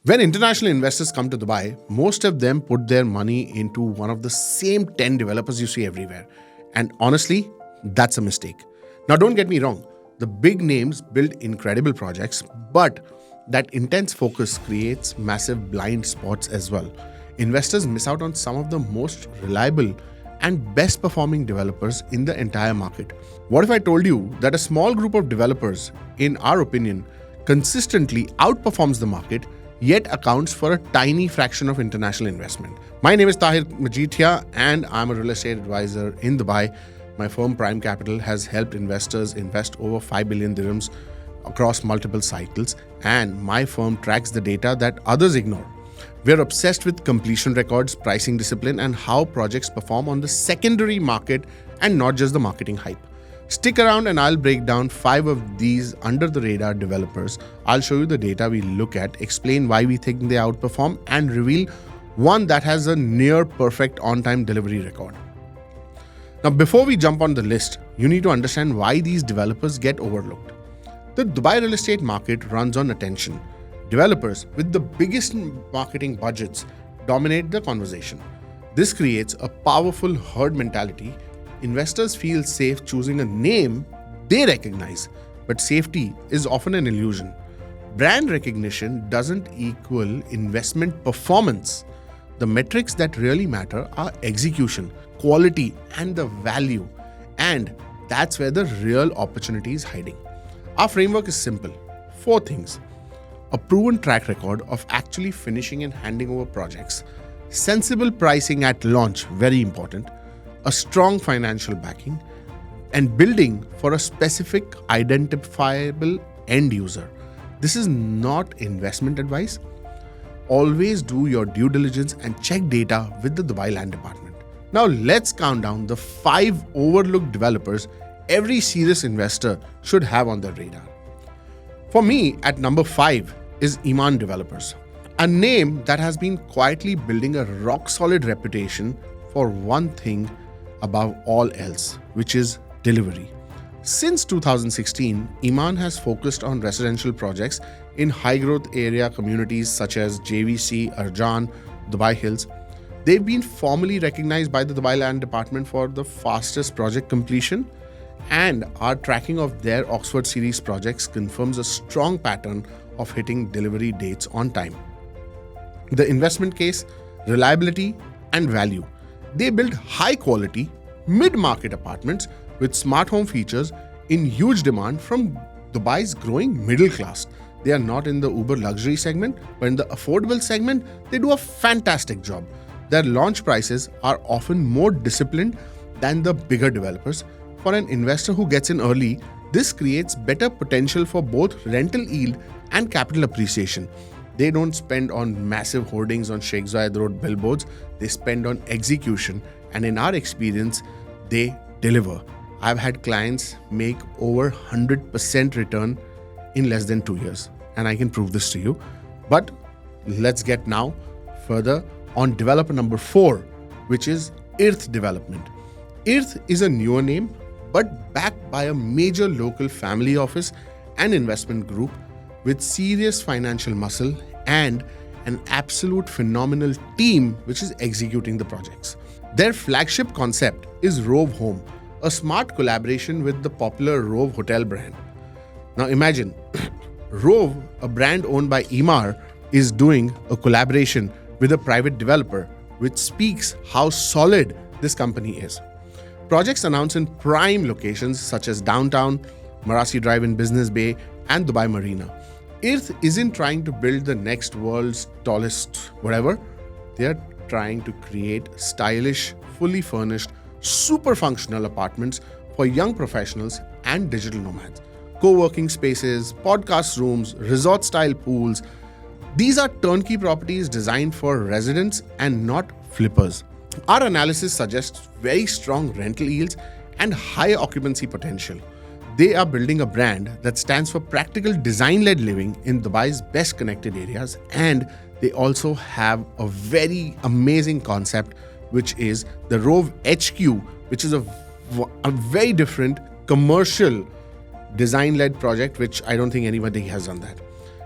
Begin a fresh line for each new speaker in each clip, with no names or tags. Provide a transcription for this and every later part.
When international investors come to Dubai, most of them put their money into one of the same 10 developers you see everywhere. And honestly, that's a mistake. Now, don't get me wrong, the big names build incredible projects, but that intense focus creates massive blind spots as well. Investors miss out on some of the most reliable and best performing developers in the entire market. What if I told you that a small group of developers, in our opinion, consistently outperforms the market yet accounts for a tiny fraction of international investment? My name is Tahir Majithia and I'm a real estate advisor in Dubai. My firm Prime Capital has helped investors invest over 5 billion dirhams across multiple cycles, and my firm tracks the data that others ignore. We're obsessed with completion records, pricing discipline, and how projects perform on the secondary market and not just the marketing hype. Stick around and I'll break down 5 of these under the radar developers. I'll show you the data we look at, explain why we think they outperform, and reveal one that has a near perfect on-time delivery record. Now, before we jump on the list, you need to understand why these developers get overlooked. The Dubai real estate market runs on attention. Developers with the biggest marketing budgets dominate the conversation. This creates a powerful herd mentality. Investors feel safe choosing a name they recognize, but safety is often an illusion. Brand recognition doesn't equal investment performance. The metrics that really matter are execution, quality, and the value. And that's where the real opportunity is hiding. Our framework is simple. 4 things. A proven track record of actually finishing and handing over projects. Sensible pricing at launch, very important. A strong financial backing, and building for a specific identifiable end user. This is not investment advice. Always do your due diligence and check data with the Dubai Land Department. Now let's count down the 5 overlooked developers every serious investor should have on their radar. For me, at number 5 is Iman Developers, a name that has been quietly building a rock-solid reputation for one thing above all else, which is delivery. Since 2016, Iman has focused on residential projects in high-growth area communities such as JVC, Arjan, Dubai Hills. They've been formally recognized by the Dubai Land Department for the fastest project completion, and our tracking of their Oxford series projects confirms a strong pattern of hitting delivery dates on time. The investment case, reliability, and value. They build high-quality, mid-market apartments with smart home features in huge demand from Dubai's growing middle class. They are not in the uber luxury segment, but in the affordable segment, they do a fantastic job. Their launch prices are often more disciplined than the bigger developers. For an investor who gets in early, this creates better potential for both rental yield and capital appreciation. They don't spend on massive hoardings on Sheikh Zayed Road billboards, they spend on execution, and in our experience, they deliver. I've had clients make over 100% return in less than 2 years, and I can prove this to you. But let's get now further on developer number 4, which is Irth Development. Irth is a newer name, but backed by a major local family office and investment group with serious financial muscle and an absolute phenomenal team which is executing the projects. Their flagship concept is Rove Home, a smart collaboration with the popular Rove hotel brand. Now imagine, Rove, a brand owned by Emaar, is doing a collaboration with a private developer, which speaks how solid this company is. Projects announced in prime locations such as downtown, Marasi Drive in Business Bay, and Dubai Marina. Irth isn't trying to build the next world's tallest whatever. They are trying to create stylish, fully furnished, super functional apartments for young professionals and digital nomads. Co-working spaces, podcast rooms, resort-style pools. These are turnkey properties designed for residents and not flippers. Our analysis suggests very strong rental yields and high occupancy potential. They are building a brand that stands for practical design-led living in Dubai's best connected areas, and they also have a very amazing concept, which is the Rove HQ, which is a very different commercial design-led project, which I don't think anybody has done that.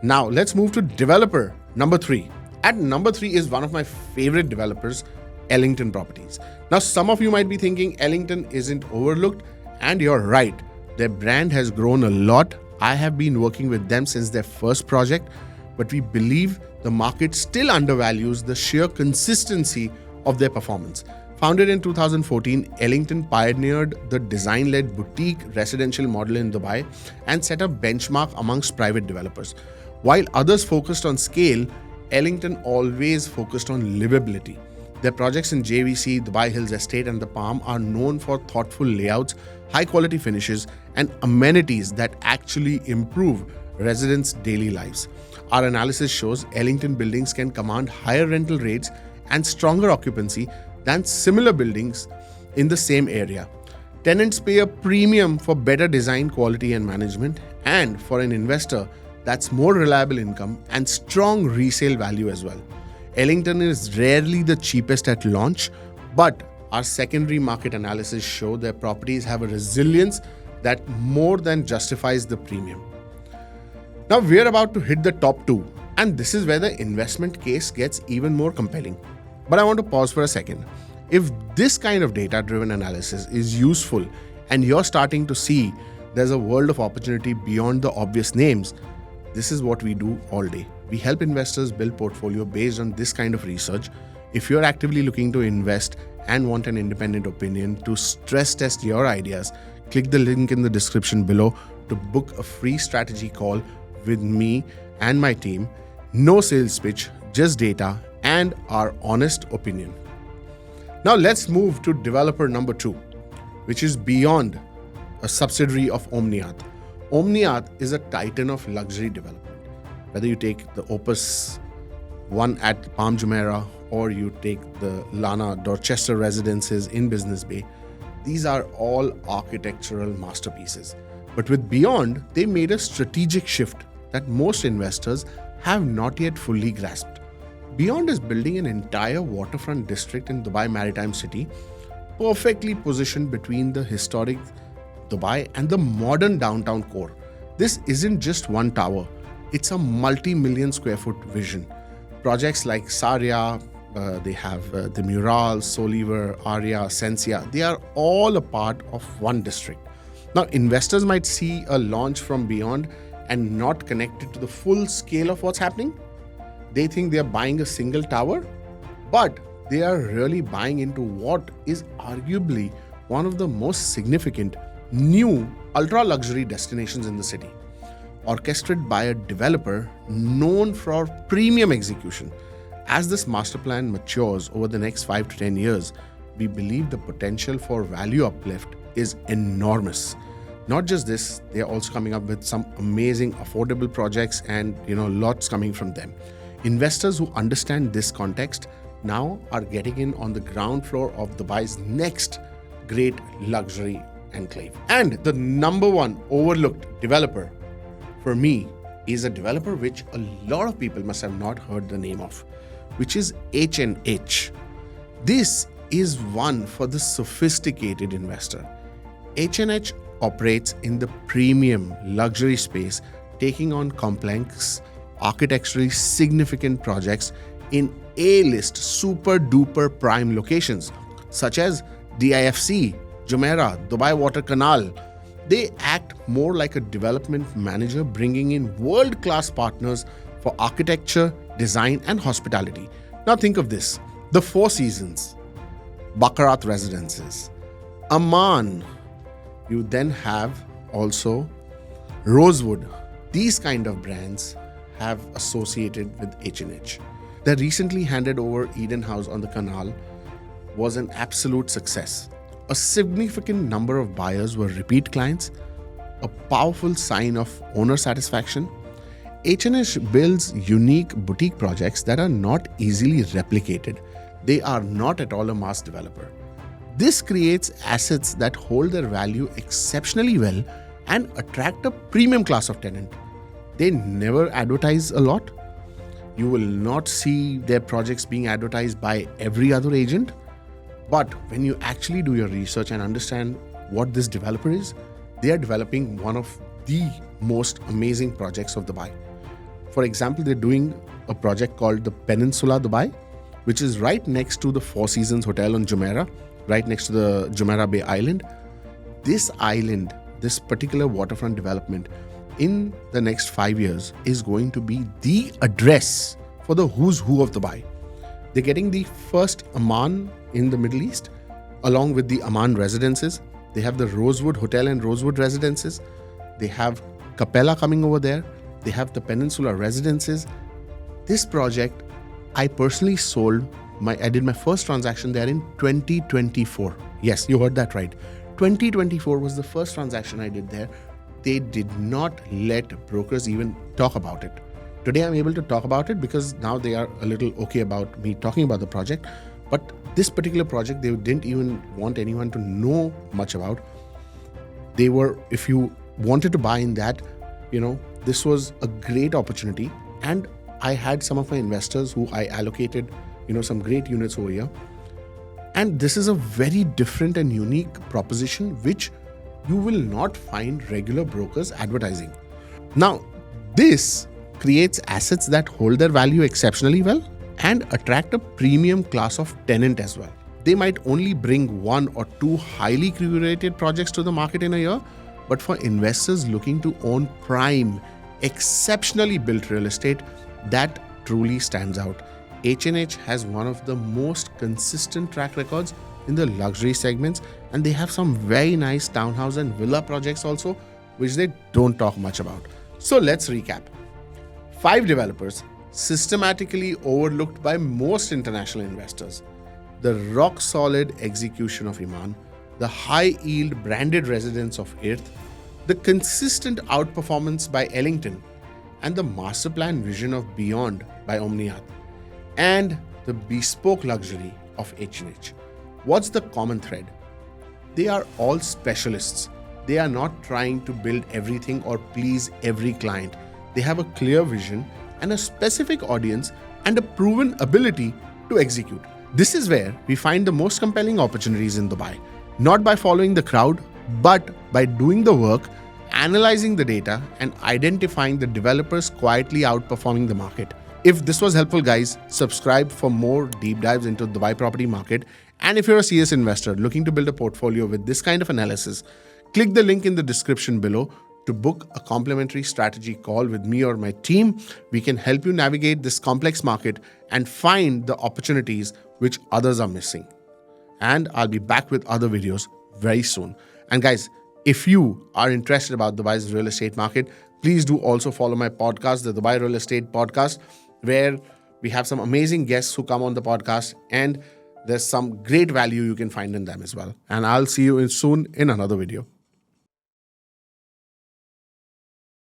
Now, let's move to developer Number three. At number three is one of my favorite developers, Ellington Properties. Now, some of you might be thinking Ellington isn't overlooked, and you're right. Their brand has grown a lot. I have been working with them since their first project, but we believe the market still undervalues the sheer consistency of their performance. Founded in 2014, Ellington pioneered the design-led boutique residential model in Dubai and set a benchmark amongst private developers. While others focused on scale, Ellington always focused on livability. Their projects in JVC, Dubai Hills Estate, and the Palm are known for thoughtful layouts, high-quality finishes, and amenities that actually improve residents' daily lives. Our analysis shows Ellington buildings can command higher rental rates and stronger occupancy than similar buildings in the same area. Tenants pay a premium for better design, quality, and management, and for an investor, that's more reliable income and strong resale value as well. Ellington is rarely the cheapest at launch, but our secondary market analysis show their properties have a resilience that more than justifies the premium. Now we're about to hit the top two, and this is where the investment case gets even more compelling. But I want to pause for a second. If this kind of data-driven analysis is useful and you're starting to see there's a world of opportunity beyond the obvious names, this is what we do all day. We help investors build portfolio based on this kind of research. If you're actively looking to invest and want an independent opinion to stress test your ideas, click the link in the description below to book a free strategy call with me and my team. No sales pitch, just data and our honest opinion. Now let's move to developer number two, which is Beyond, a subsidiary of Omniath. Omniath is a titan of luxury development. Whether you take the Opus one at Palm Jumeirah or you take the Lana Dorchester residences in Business Bay, these are all architectural masterpieces. But with Beyond, they made a strategic shift that most investors have not yet fully grasped. Beyond is building an entire waterfront district in Dubai Maritime City, perfectly positioned between the historic Dubai and the modern downtown core. This isn't just one tower, it's a multi-million square foot vision. Projects like Saria, they have the Mural, Soliver, Aria, Sensia, they are all a part of one district. Now, investors might see a launch from Beyond and not connect it to the full scale of what's happening. They think they are buying a single tower, but they are really buying into what is arguably one of the most significant new ultra-luxury destinations in the city, orchestrated by a developer known for premium execution. As this master plan matures over the next 5 to 10 years, we believe the potential for value uplift is enormous. Not just this, they are also coming up with some amazing affordable projects and lots coming from them. Investors who understand this context now are getting in on the ground floor of Dubai's next great luxury enclave. And the number one overlooked developer for me is a developer which a lot of people must have not heard the name of, which is H&H. This is one for the sophisticated investor. H&H operates in the premium luxury space, taking on complex, architecturally significant projects in A-list super duper prime locations such as DIFC, Jumeirah, Dubai Water Canal. They act more like a development manager, bringing in world-class partners for architecture, design, and hospitality. Now think of this: the Four Seasons, Baccarat Residences, Aman. You then have also Rosewood. These kind of brands have associated with H&H. The recently handed over Eden House on the Canal was an absolute success. A significant number of buyers were repeat clients, a powerful sign of owner satisfaction. H&H builds unique boutique projects that are not easily replicated. They are not at all a mass developer. This creates assets that hold their value exceptionally well and attract a premium class of tenant. They never advertise a lot. You will not see their projects being advertised by every other agent. But when you actually do your research and understand what this developer is, they are developing one of the most amazing projects of Dubai. For example, they're doing a project called the Peninsula Dubai, which is right next to the Four Seasons Hotel on Jumeirah, right next to the Jumeirah Bay Island. This island, this particular waterfront development, in the next 5 years is going to be the address for the who's who of Dubai. They're getting the first Amman in the Middle East, along with the Amman residences. They have the Rosewood Hotel and Rosewood residences. They have Capella coming over there. They have the Peninsula residences. This project, I personally I did my first transaction there in 2024. Yes, you heard that right. 2024 was the first transaction I did there. They did not let brokers even talk about it. Today I'm able to talk about it because now they are a little okay about me talking about the project. But this particular project, they didn't even want anyone to know much about. If you wanted to buy in that, this was a great opportunity. And I had some of my investors who I allocated, some great units over here. And this is a very different and unique proposition, which you will not find regular brokers advertising. Now, this creates assets that hold their value exceptionally well and attract a premium class of tenant as well. They might only bring 1 or 2 highly curated projects to the market in a year, but for investors looking to own prime, exceptionally built real estate, that truly stands out. H&H has one of the most consistent track records in the luxury segments, and they have some very nice townhouse and villa projects also, which they don't talk much about. So let's recap. 5 developers systematically overlooked by most international investors. The rock-solid execution of Iman, the high-yield branded residence of Irth, the consistent outperformance by Ellington, and the master plan vision of Beyond by Omniath, and the bespoke luxury of H&H. What's the common thread? They are all specialists. They are not trying to build everything or please every client. They have a clear vision and a specific audience and a proven ability to execute. This is where we find the most compelling opportunities in Dubai, not by following the crowd, but by doing the work, analyzing the data, and identifying the developers quietly outperforming the market. If this was helpful, guys, subscribe for more deep dives into the Dubai property market. And if you're a serious investor looking to build a portfolio with this kind of analysis, click the link in the description below to book a complimentary strategy call with me or my team. We can help you navigate this complex market and find the opportunities which others are missing. And I'll be back with other videos very soon. And guys, if you are interested about Dubai's real estate market, please do also follow my podcast, the Dubai Real Estate Podcast, where we have some amazing guests who come on the podcast, and there's some great value you can find in them as well. And I'll see you soon in another video.